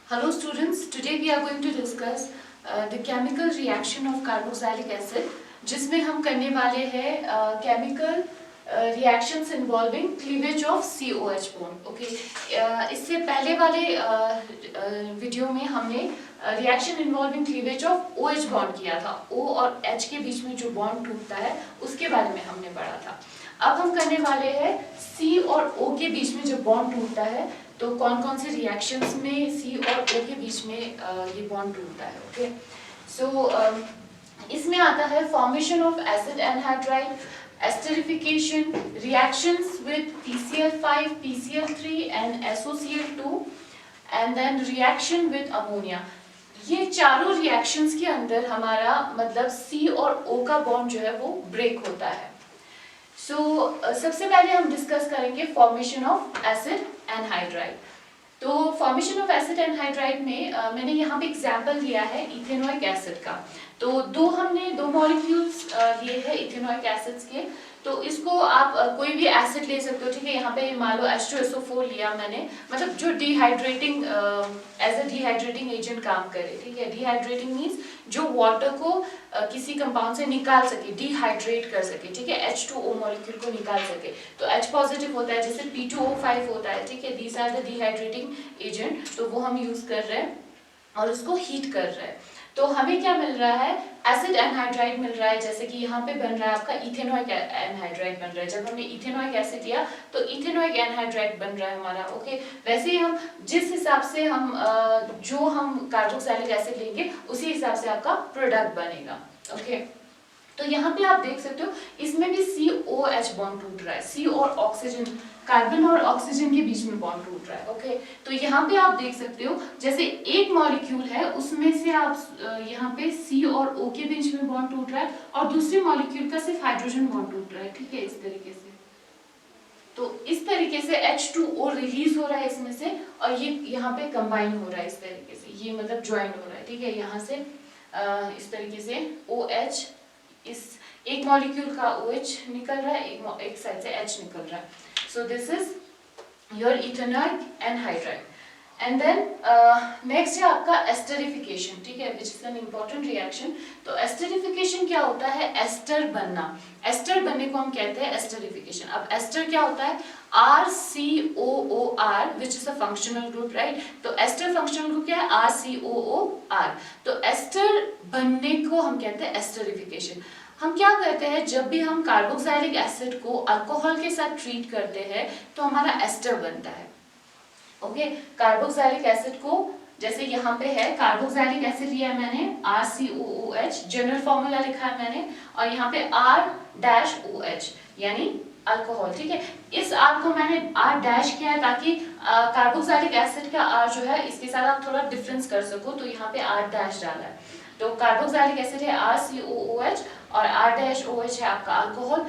Hello students, today we are going to discuss the chemical reaction of carboxylic acid जिसमें हम करने वाले हैं chemical reactions involving cleavage of COH bond. Okay, इससे पहले वाले वीडियो में हमने reaction involving cleavage of OH bond किया था. O और H के बीच में जो bond टूटता है उसके बारे में हमने पढ़ा था. अब हम करने वाले हैं C और O के बीच में जो bond टूटता है तो कौन कौन से रिएक्शंस में C और O के बीच में ये बॉन्ड टूटता है. ओके, सो इसमें आता है formation of acid anhydride, esterification, reactions with PCl5, PCl3 and SOCl2 and then reaction with ammonia. ये चारों रिएक्शंस के अंदर हमारा मतलब C और O का बॉन्ड जो है वो ब्रेक होता है. सबसे पहले हम डिस्कस करेंगे फॉर्मेशन ऑफ एसिड एनहाइड्राइड. तो फॉर्मेशन ऑफ एसिड एनहाइड्राइड में मैंने यहाँ पे एग्जांपल लिया है इथेनोइक एसिड का. तो हमने दो मॉलिक्यूल्स लिए हैं इथेनोइक एसिड्स के. तो इसको आप कोई भी एसिड ले सकते हो. ठीक है, यहाँ पे मान लो H2SO4 लिया मैंने, मतलब जो dehydrating as a dehydrating agent काम करे. ठीक है, डिहाइड्रेटिंग मीन्स जो वाटर को किसी कंपाउंड से निकाल सके, डिहाइड्रेट कर सके. ठीक है, H2O मॉलिक्यूल को निकाल सके. तो H पॉजिटिव होता है, जैसे P2O5 होता है. ठीक है, these are the dehydrating agent. तो वो हम यूज कर रहे हैं और उसको हीट कर रहे हैं. तो हमें क्या मिल रहा है, एसिड एनहाइड्राइड मिल रहा है. जैसे कि यहाँ पे बन रहा है आपका इथेनोइक एनहाइड्राइड बन रहा है. जब हमने इथेनोइक एसिड लिया तो इथेनोइक एनहाइड्राइड बन रहा है हमारा. ओके, वैसे ही हम जिस हिसाब से जो हम कार्बोक्सिलिक एसिड लेंगे उसी हिसाब से आपका प्रोडक्ट बनेगा. ओके, तो यहाँ पे आप देख सकते हो इसमें भी COH बॉन्ड टूट रहा है. C और ऑक्सीजन, कार्बन और ऑक्सीजन के बीच में बॉन्ड टूट रहा है. ओके, तो यहाँ पे आप देख सकते हो जैसे एक मॉलिक्यूल है उसमें से आप यहाँ पे C और O के बीच में बॉन्ड टूट रहा है और दूसरे मॉलिक्यूल का सिर्फ हाइड्रोजन बॉन्ड टूट रहा है. ठीक है, इस तरीके से. तो इस तरीके से H2O रिलीज हो रहा है इसमें से और ये यहाँ पे कंबाइन हो रहा है इस तरीके से. ये मतलब ज्वाइन हो रहा है. ठीक है, यहाँ से इस तरीके से OH, इस एक मॉलिक्यूल का OH निकल रहा है, एक साइड से H निकल रहा है. So this is your ethanoic anhydride. And then next है आपका esterification. ठीक है, which is an important reaction. तो esterification क्या होता है, एस्टर बनना. एस्टर बनने को हम कहते हैं esterification. अब एस्टर क्या होता है, RCOOR which is a functional group, right? तो एस्टर functional group क्या है, RCOOR. तो एस्टर बनने को हम कहते हैं esterification. हम क्या करते हैं, जब भी हम कार्बोक्सिलिक एसिड को अल्कोहल के साथ ट्रीट करते हैं तो हमारा एस्टर बनता है. ओके, कार्बोक्सिलिक एसिड को जैसे यहाँ पे है कार्बोक्सिलिक एसिड लिया है मैंने RCOOH, जनरल फॉर्मूला लिखा है मैंने, और यहाँ पे R-OH यानी अल्कोहल. ठीक है, इस R को मैंने R- किया है ताकि कार्बोक्सिलिक एसिड का R जो है इसके साथ आप थोड़ा डिफरेंस कर सको. तो यहाँ पे R- डाला है. तो कार्बोक्सिलिक एसिड है RCOOH और R-OH है आपका अल्कोहल.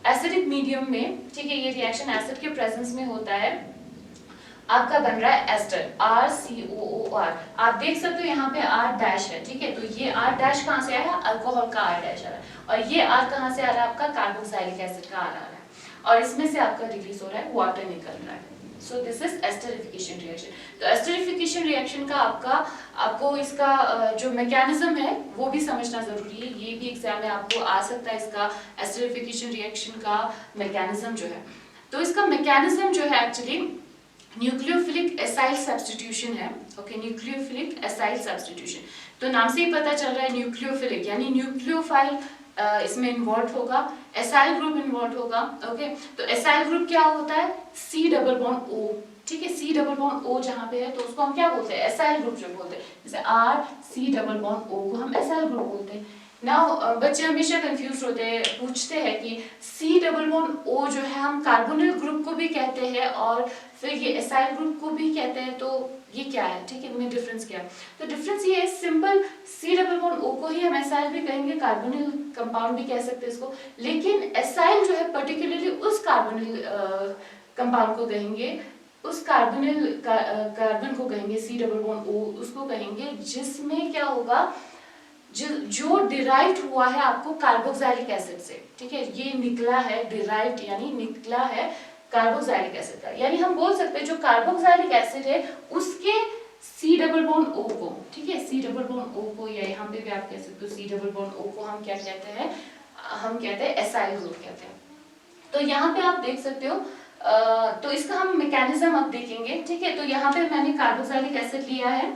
एसिडिक मीडियम में, ठीक है, ये रिएक्शन एसिड के प्रेजेंस में होता है, आपका बन रहा है एस्टर RCOOR. आप देख सकते हो यहाँ पे R- है. ठीक है, तो ये R- कहाँ से आया, अल्कोहल का R- आ रहा है और ये R कहाँ से आ रहा है, आपका कार्बोक्सिलिक एसिड का R आ रहा है और इसमें से आपका रिलीज हो रहा है, वाटर निकल रहा है. So this is esterification reaction. तो esterification reaction का आपको इसका जो मैकेनिज्म है वो भी समझना जरूरी है. ये भी एग्जाम में आपको आ सकता है इसका esterification reaction का मैकेनिज्म जो है. तो इसका मैकेनिज्म जो है एक्चुअली न्यूक्लियोफिलिक एसाइल सब्स्टिट्यूशन है. Okay, nucleophilic acyl substitution. तो नाम से ही पता चल रहा है न्यूक्लियोफिलिक यानी न्यूक्लियोफाइल इसमें इन्वॉल्व होगा, एसाइल ग्रुप इन्वॉल्व होगा. ओके, तो एसाइल ग्रुप क्या होता है, C डबल बॉन्ड O. ठीक है, C डबल बॉन्ड O जहाँ पे है तो उसको हम क्या बोलते हैं, एसाइल ग्रुप जो बोलते हैं. जैसे RC डबल बॉन्ड O को हम एसाइल ग्रुप बोलते हैं. नाउ बच्चे हमेशा कंफ्यूज होते हैं, पूछते हैं कि C डबल बॉन्ड O जो है हम कार्बोनिल ग्रुप को भी कहते हैं और फिर ये एसाइल ग्रुप को भी कहते हैं. तो ये क्या है, ठीक है, इनमें डिफरेंस क्या है. तो डिफरेंस ये है simple, C double bond O को ही हम एसाइल भी कहेंगे, कार्बोनिल कंपाउंड भी कह सकते हैं इसको. लेकिन एसाइल जो है पर्टिकुलरली उस कार्बोनिल कंपाउंड को कहेंगे, उस कार्बन को कहेंगे C डबल बॉन्ड O, उसको कहेंगे जिसमें क्या होगा, जो डिराइव्ड हुआ है आपको कार्बोक्सिलिक एसिड से. ठीक है, ये निकला है, डिराइव्ड यानी निकला है कार्बोक्सिलिक एसिड का. यानी हम बोल सकते हैं जो कार्बोक्सिलिक एसिड है उसके डबल बॉन्ड O को, ठीक है, C डबल बॉन्ड O को, या यहाँ पे भी आप कह सकते हो C डबल बॉन्ड O को हम क्या कहते हैं, हम कहते हैं एसाइल ग्रुप कहते हैं। तो यहाँ पे आप देख सकते हो, तो इसका हम मैकेनिज्म अब देखेंगे, ठीक है। तो यहाँ पे मैंने कार्बोक्सिलिक एसिड लिया है,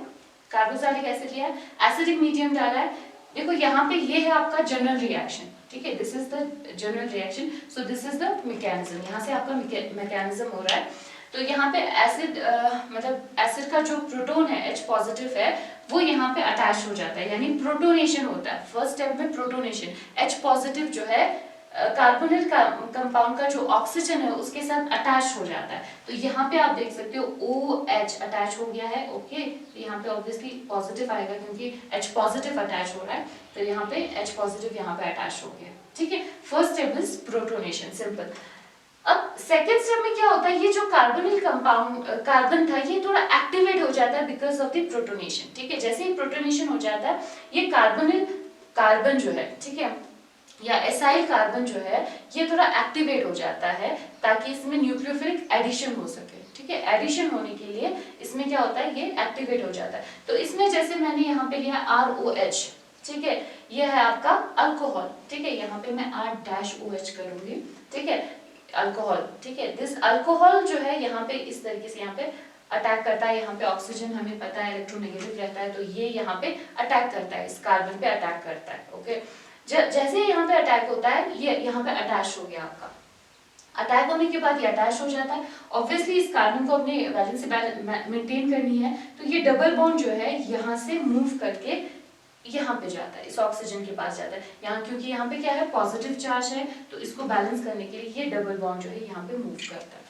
कार्बोक्सिलिक एसिड लिया है, एसिडिक मीडियम डाला है। देखो यहाँ पे ये है आपका जनरल रिएक्शन, ठीक है, this is the general reaction, so this is the mechanism, यहाँ से आपका मैकेनिज्म हो रहा है। तो यहाँ पे एसिड मतलब एसिड का जो प्रोटोन है H पॉजिटिव है वो यहाँ पे अटैच हो जाता है, यानी प्रोटोनेशन होता है। फर्स्ट स्टेप में प्रोटोनेशन, H पॉजिटिव जो है कार्बोनिल कंपाउंड का जो ऑक्सीजन है उसके साथ अटैच हो जाता है। तो यहाँ पे आप देख सकते हो OH अटैच हो गया है, ओके। तो यहाँ पे ऑब्वियसली पॉजिटिव आएगा क्योंकि H पॉजिटिव अटैच हो रहा है, तो यहाँ पे H पॉजिटिव यहाँ पे अटैच हो गया, ठीक है। First step is protonation, simple. अब सेकेंड स्टेप में क्या होता है, ये जो कार्बोनिल कंपाउंड कार्बन था ये थोड़ा एक्टिवेट हो जाता है बिकॉज ऑफ द प्रोटोनेशन, ठीक है। जैसे ही प्रोटोनेशन हो जाता है ये कार्बोनिल कार्बन जो है, ठीक है, या एसाइल कार्बन जो है ये थोड़ा एक्टिवेट हो जाता है ताकि इसमें न्यूक्लियोफिलिक एडिशन हो सके, ठीक है। एडिशन होने के लिए इसमें क्या होता है, ये एक्टिवेट हो जाता है। तो इसमें जैसे मैंने यहाँ पे लिया ROH, ठीक है, ये है आपका अल्कोहल, ठीक है, यहाँ पे मैं R-OH करूंगी, ठीक है, अल्कोहल, ठीक है। दिस अल्कोहल जो है यहाँ पे इस तरीके से यहाँ पे अटैक करता है, यहाँ पे ऑक्सीजन हमें पता है इलेक्ट्रोनेगेटिव रहता है, तो ये यहाँ पे अटैक करता है, इस कार्बन पे अटैक करता है, ओके। जैसे यहाँ पे अटैक होता है ये यहाँ पे अटैच हो गया आपका, अटैक होने के बाद ये अटैच हो जाता है। ऑब्वियसली इस कार्बन को अपने वैलेंसी मेंटेन करनी है, तो ये डबल बॉन्ड जो है यहाँ से मूव करके यहाँ पे जाता है, इस ऑक्सीजन के पास जाता है। यहाँ क्योंकि यहाँ पे क्या है, पॉजिटिव चार्ज है, तो इसको बैलेंस करने के लिए ये डबल बॉन्ड जो है यहाँ पे मूव करता है।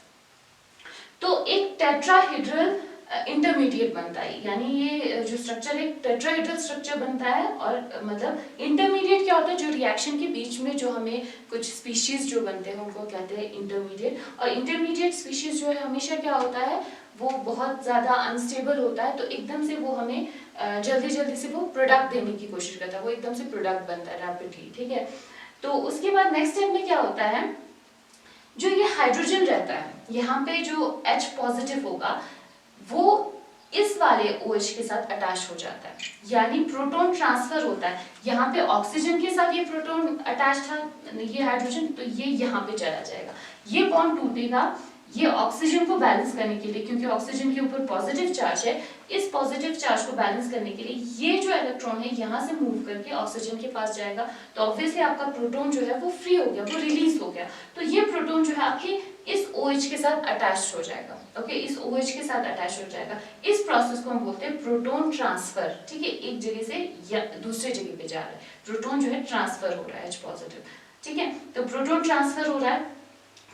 तो एक टेट्राहेड्रल इंटरमीडिएट बनता है, यानी ये जो स्ट्रक्चर है टेट्राहेड्रल स्ट्रक्चर बनता है। और मतलब इंटरमीडिएट क्या होता है, जो रिएक्शन के बीच में जो हमें कुछ स्पीशीज जो बनते हैं उनको कहते हैं इंटरमीडिएट। और इंटरमीडिएट स्पीशीज जो है हमेशा क्या होता है, वो बहुत ज़्यादा अनस्टेबल होता है, तो एकदम से वो हमें जल्दी से वो प्रोडक्ट देने की कोशिश करता है, वो एकदम से प्रोडक्ट बनता है रैपिडली, ठीक है। तो उसके बाद नेक्स्ट स्टेप में क्या होता है, जो ये हाइड्रोजन रहता है यहाँ पे जो H पॉजिटिव होगा वो इस वाले OH के साथ अटैच हो जाता है, यानी प्रोटॉन ट्रांसफर होता है। यहाँ पे ऑक्सीजन के साथ ये प्रोटॉन अटैच था, ये हाइड्रोजन, तो ये यहाँ पे चला जाएगा, ये बॉन्ड टूटेगा। ये ऑक्सीजन को बैलेंस करने के लिए, क्योंकि ऑक्सीजन के ऊपर पॉजिटिव चार्ज है, इस पॉजिटिव चार्ज को बैलेंस करने के लिए ये जो इलेक्ट्रॉन है यहाँ से मूव करके ऑक्सीजन के पास जाएगा, तो ऑब्वियसली आपका प्रोटॉन जो है वो फ्री हो गया, वो रिलीज हो गया। तो ये प्रोटॉन जो है आपके इस OH के साथ अटैच हो जाएगा, ओके, इस OH के साथ अटैच हो जाएगा। इस प्रोसेस को हम बोलते हैं प्रोटॉन ट्रांसफर, ठीक है, एक जगह से दूसरे जगह पे जा रहा है, प्रोटॉन जो है ट्रांसफर हो रहा है H पॉजिटिव, ठीक है। तो प्रोटॉन ट्रांसफर हो रहा है,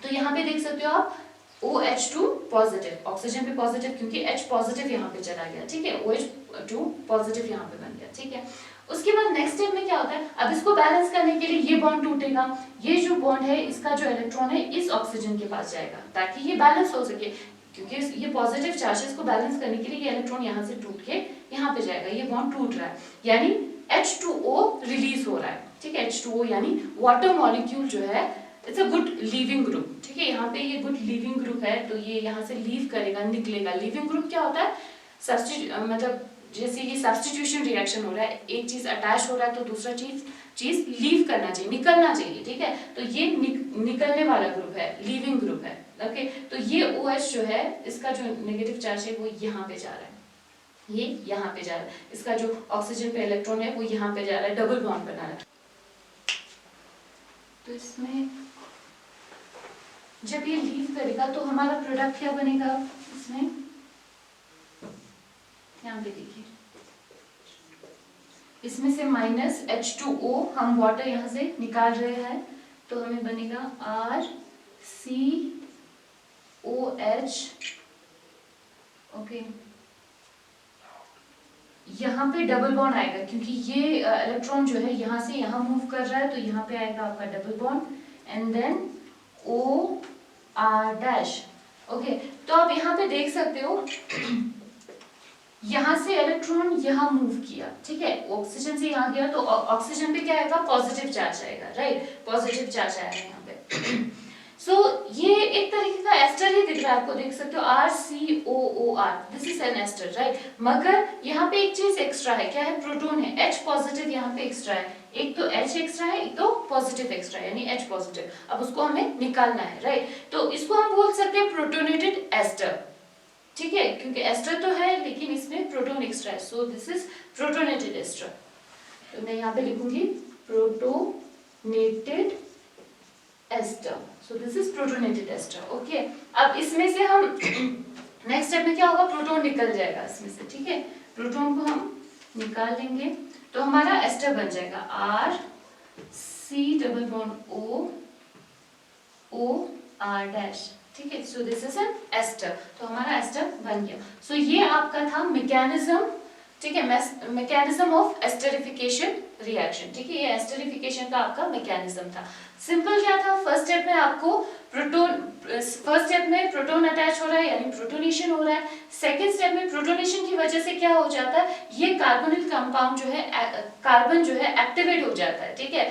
तो यहाँ पे देख सकते हो आप OH2 पॉजिटिव, ऑक्सीजन पे पॉजिटिव क्योंकि H पॉजिटिव यहाँ पे चला गया, ठीक है, OH2 पॉजिटिव यहाँ पे बन गया, ठीक है। उसके बाद नेक्स्ट स्टेप में क्या होता है, अब इसको बैलेंस करने के लिए ये बॉन्ड टूटेगा, ये जो बॉन्ड है इसका जो इलेक्ट्रॉन है इस ऑक्सीजन के पास जाएगा ताकि ये बैलेंस हो सके, क्योंकि ये पॉजिटिव चार्ज है, इसको बैलेंस करने के लिए ये इलेक्ट्रॉन यहाँ से टूट के यहाँ पे जाएगा, ये बॉन्ड टूट रहा है, यानी H2O रिलीज हो रहा है, ठीक है। H2O यानी वाटर मॉलिक्यूल जो है it's a good leaving group, ठीक है, यहाँ पे ये गुड लीविंग ग्रुप है, तो ये यहाँ से लीव करेगा, निकलेगा। लीविंग ग्रुप क्या होता है, मतलब जैसे ये सब्स्टिट्यूशन रिएक्शन हो रहा है, एक चीज अटैच हो रहा है तो दूसरा चीज लीव करना चाहिए, निकलना चाहिए, ठीक है, तो ये निकलने वाला ग्रुप है, लीविंग ग्रुप है, ओके। तो ये OH जो है इसका जो नेगेटिव चार्ज है वो यहाँ पे जा रहा है, ये यहाँ पे जा रहा है, इसका जो ऑक्सीजन पे इलेक्ट्रॉन है वो यहाँ पे जा रहा है, डबल बॉन्ड बना रहा है। तो इसमें जब ये लीव करेगा तो हमारा प्रोडक्ट क्या बनेगा, इसमें यहाँ पे देखिए, इसमें से माइनस H2O हम वाटर यहाँ से निकाल रहे हैं, तो हमें बनेगा RCOH, ओके। यहाँ पे डबल बॉन्ड आएगा क्योंकि ये इलेक्ट्रॉन जो है यहाँ से यहाँ मूव कर रहा है, तो यहाँ पे आएगा आपका double bond and then OR', okay. तो आप यहाँ पे देख सकते हो यहाँ से इलेक्ट्रॉन यहाँ मूव किया, ठीक है, ऑक्सीजन से यहाँ गया, तो ऑक्सीजन पे क्या आएगा, पॉजिटिव चार्ज आएगा, राइट, पॉजिटिव चार्ज आएगा यहाँ पे। सो ये एक तरीके का एस्टर ही दिख रहा है आपको, देख सकते हो RCOOR, this is an ester right. मगर यहाँ पे एक चीज एक्स्ट्रा है, क्या है, प्रोटोन है, H पॉजिटिव यहाँ पे एक्स्ट्रा है, एक तो H एक्स्ट्रा है, एक तो पॉजिटिव एक्स्ट्रा है, यानी H पॉजिटिव। अब उसको हमें निकालना है राइट, तो इसको हम बोल सकते हैं प्रोटोनेटेड एस्टर, ठीक है, क्योंकि एस्टर तो है लेकिन इसमें प्रोटोन एक्स्ट्रा है, so this is protonated ester. तो मैं यहाँ पे लिखूंगी protonated ester, so this is protonated ester. Okay, अब इसमें से हम नेक्स्ट स्टेप में क्या होगा, प्रोटोन निकल जाएगा इसमें से, ठीक है, प्रोटोन को हम निकाल लेंगे तो हमारा एस्टर बन जाएगा RC≡OOR', ठीक है, so this is an ester, तो हमारा एस्टर बन गया। सो ये आपका था मैकेनिज्म, ठीक है, मैकेनिज्म ऑफ एस्टरिफिकेशन रिएक्शन, ठीक है, ये एस्टरिफिकेशन का आपका मैकेनिज्म था। सिंपल क्या था, फर्स्ट स्टेप में आपको फर्स्ट स्टेप में प्रोटोन अटैच हो रहा है यानी प्रोटोनेशन हो रहा है। सेकंड स्टेप में प्रोटोनेशन की वजह से क्या हो जाता है, ये कार्बोनिल कंपाउंड जो है, कार्बन जो है एक्टिवेट हो जाता है, ठीक है,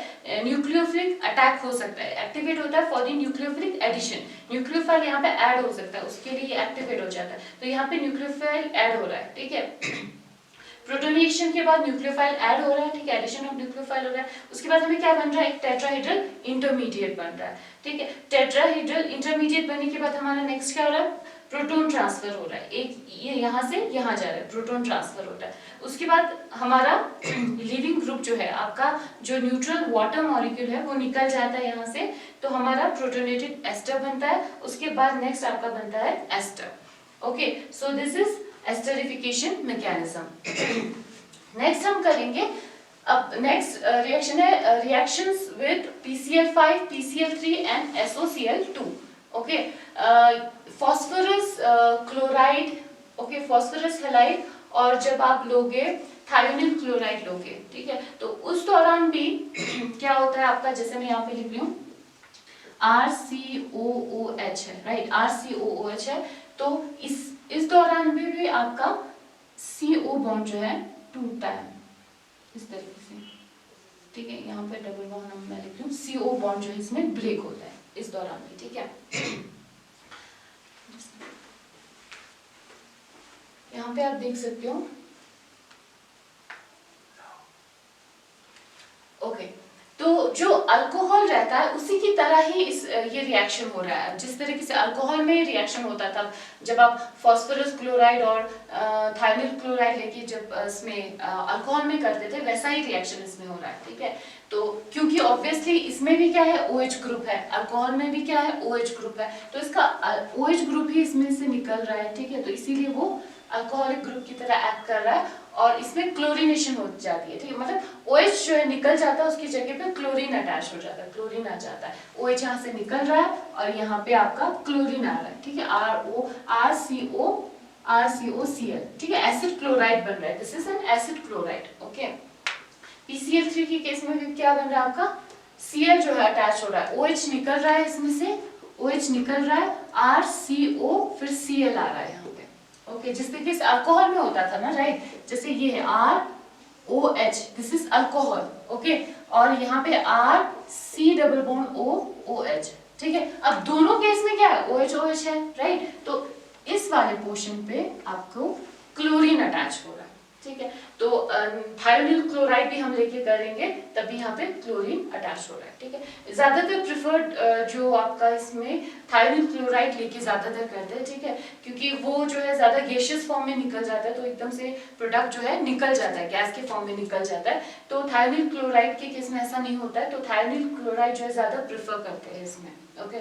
न्यूक्लियोफिलिक अटैक हो सकता है, एक्टिवेट होता है for the nucleophilic addition, nucleophile यहाँ पे ऐड हो सकता है, उसके लिए एक्टिवेट हो जाता है, तो यहाँ पे न्यूक्लियोफाइल ऐड हो रहा है, ठीक है, प्रोटोनेशन के बाद न्यूक्लियोफाइल ऐड हो रहा है, ठीक है, एडिशन ऑफ न्यूक्लियोफाइल हो रहा है, उसके बाद हमें क्या बन रहा है, एक टेट्राहेड्रल इंटरमीडिएट बन रहा है, ठीक है, टेट्राहेड्रल इंटरमीडिएट बनने के बाद हमारा नेक्स्ट क्या हो रहा है, प्रोटोन ट्रांसफर हो रहा है, एक ये यहाँ से यहाँ जा रहा है, प्रोटोन ट्रांसफर हो रहा है, उसके बाद हमारा लिविंग ग्रुप जो है आपका, जो न्यूट्रल वाटर मॉलिक्यूल है वो निकल जाता है यहाँ से, तो हमारा प्रोटोनेटेड एस्टर बनता है, उसके बाद नेक्स्ट आपका बनता है ester. Okay, so this is esterification mechanism. Next हम करेंगे, अब नेक्स्ट रिएक्शन है reactions with PCl5, PCl3 and SOCl2। Okay, phosphorus chloride, okay, phosphorus halide, और जब आप लोगे थायोनिल क्लोराइड लोगे, ठीक है, तो उस दौरान भी क्या होता है आपका, जैसे मैं यहाँ पे लिख रही हूँ RCOOH है राइट, RCOOH है, तो इस दौरान भी आपका CO बॉन्ड जो है टूटता है इस तरीके से, ठीक है, यहाँ पे डबल बॉन्ड मैं लिख रही हूँ, CO बॉन्ड जो है इसमें ब्रेक होता है इस दौरान भी, ठीक है। यहाँ पे आप देख सकते हो, ओके, तो जो अल्कोहल रहता है उसी की तरह ही ये रिएक्शन हो रहा है, जिस तरीके से अल्कोहल में रिएक्शन होता था जब आप फास्फोरस क्लोराइड और थायोनिल क्लोराइड लेके जब इसमें अल्कोहल में करते थे, वैसा ही रिएक्शन इसमें हो रहा है, ठीक है, तो क्योंकि ऑब्वियसली इसमें भी क्या है, OH ग्रुप है, अल्कोहल में भी क्या है, OH ग्रुप है, तो इसका OH ग्रुप ही इसमें से निकल रहा है, ठीक है, तो इसीलिए वो अल्कोहलिक ग्रुप की तरह एक्ट कर रहा है, और इसमें क्लोरीनेशन हो जाती है, ठीक है, मतलब OH जो है निकल जाता है, उसकी जगह पे क्लोरीन अटैच हो जाता है, क्लोरीन आ जाता है, OH यहाँ से निकल रहा है और यहाँ पे आपका क्लोरीन आ रहा है, ठीक है, RCOCl, ठीक है, एसिड क्लोराइड बन रहा है, this is N acid chloride. Okay, PCl3 के केस में भी क्या बन रहा है आपका, Cl जो है अटैच हो रहा है, OH निकल रहा है, इसमें से OH निकल रहा है, RCO फिर Cl आ रहा है यहाँ पे, ओके, जिस तरीके से अल्कोहल में होता था ना राइट, जैसे ये है ROH, this is alcohol, okay, और यहाँ पे RC≡OOH, ठीक है, अब दोनों केस में क्या है, OH है राइट, तो इस वाले पोर्शन पे आपको क्लोरीन अटैच हो रहा है, ठीक है, तो थायोनिल क्लोराइड भी हम लेके करेंगे तभी यहाँ पे क्लोरीन अटैच हो रहा है, ठीक है, ज्यादातर प्रिफर्ड जो आपका इसमें थायोनिल क्लोराइड लेके ज्यादातर करते हैं, ठीक है, क्योंकि वो जो है ज्यादा गैसियस फॉर्म में निकल जाता है, तो एकदम से प्रोडक्ट जो है निकल जाता है, गैस के फॉर्म में निकल जाता है, तो थायोनिल क्लोराइड के केस में ऐसा नहीं होता है, तो थायोनिल क्लोराइड जो है ज्यादा प्रिफर करते हैं इसमें। ओके,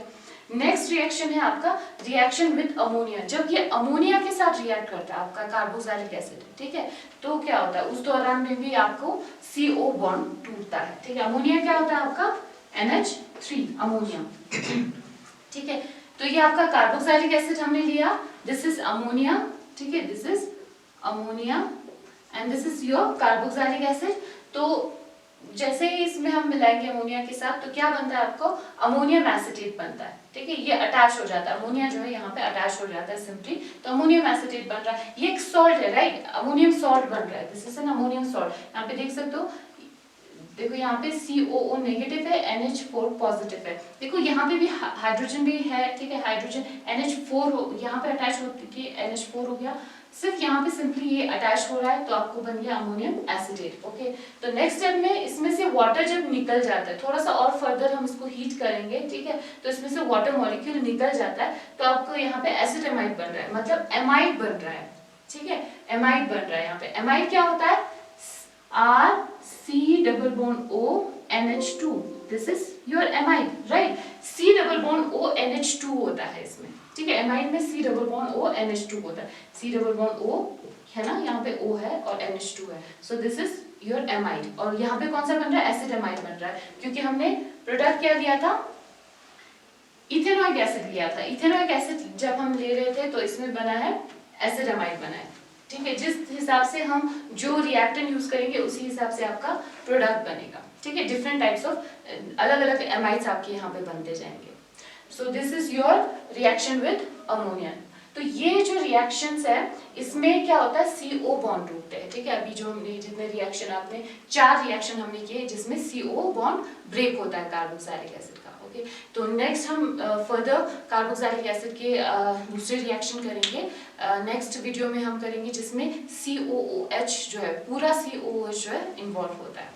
नेक्स्ट रिएक्शन है आपका रिएक्शन विद अमोनिया, जब ये अमोनिया के साथ रिएक्ट करता है आपका कार्बोक्सिलिक एसिड, ठीक है, तो क्या होता है, उस दौरान में भी आपको CO बॉन्ड टूटता है, ठीक है, अमोनिया क्या होता है आपका NH3 अमोनिया, ठीक है, तो ये आपका कार्बोक्सिलिक एसिड हमने लिया, दिस इज अमोनिया, ठीक है, this is ammonia and this is your carboxylic acid, तो जैसे ही इसमें हम मिलाएंगे अमोनिया के साथ तो क्या बनता है आपको, अमोनियम एसिटेट बनता है, ठीक है, ये अटैच हो जाता है, अमोनिया जो है यहाँ पे अटैच हो जाता है सिंपली, तो अमोनियम एसिटेट बन रहा है, ये एक सॉल्ट है राइट, अमोनियम सॉल्ट बन रहा है, this is N ammonium salt, यहाँ पे देख सकते हो देखो यहाँ पे COO नेगेटिव है, NH4 पॉजिटिव है। देखो यहाँ पे भी हाइड्रोजन भी है, ठीक है, हाइड्रोजन NH4 हो, यहाँ पे अटैच होती है NH4 हो गया, सिर्फ यहाँ पे सिंपली ये अटैच हो रहा है तो आपको बन गया अमोनियम एसिडेट। ओके, तो नेक्स्ट स्टेप में इसमें से वाटर जब निकल जाता है, थोड़ा सा और फर्दर हम इसको हीट करेंगे, ठीक है, तो इसमें से वाटर मॉलिक्यूल निकल जाता है तो आपको यहाँ पे एसिड एमाइड बन रहा है, मतलब एमाइड बन रहा है, ठीक है, एमाइड बन रहा है। यहाँ पे एमाइड क्या होता है, RC double bond O NH2, this is your amide, right? C double bond O NH2 होता है इसमें, ठीक है, एमाइड में C double bond O NH2 होता है, C double bond O है ना, यहाँ पे O है और NH2 है, so this is your amide। और यहाँ पे कौन सा बन रहा है, एसिड एमाइड बन रहा है, क्योंकि हमने प्रोडक्ट क्या लिया था, इथेनॉइक एसिड लिया था। इथेनॉइक एसिड जब हम ले रहे थे तो इसमें बना है एसिड एमाइड बना है, ठीक है, जिस हिसाब से हम जो रिएक्टेंट यूज करेंगे उसी हिसाब से आपका प्रोडक्ट बनेगा, ठीक है, डिफरेंट टाइप्स ऑफ अलग अलग एमाइड्स आपके यहाँ पे बनते जाएंगे। सो this is your reaction with ammonia. तो ये जो रिएक्शंस है इसमें क्या होता है, CO बॉन्ड टूटते हैं, ठीक है, अभी जो हमने जितने रिएक्शन आपने 4 रिएक्शन हमने किए जिसमें CO बॉन्ड ब्रेक होता है कार्बोक्सिलिक एसिड का। ओके, तो नेक्स्ट हम फर्दर कार्बोक्सिलिक एसिड के दूसरे रिएक्शन करेंगे नेक्स्ट वीडियो में हम करेंगे जिसमें COOH जो है, पूरा COOH जो है इन्वॉल्व होता है।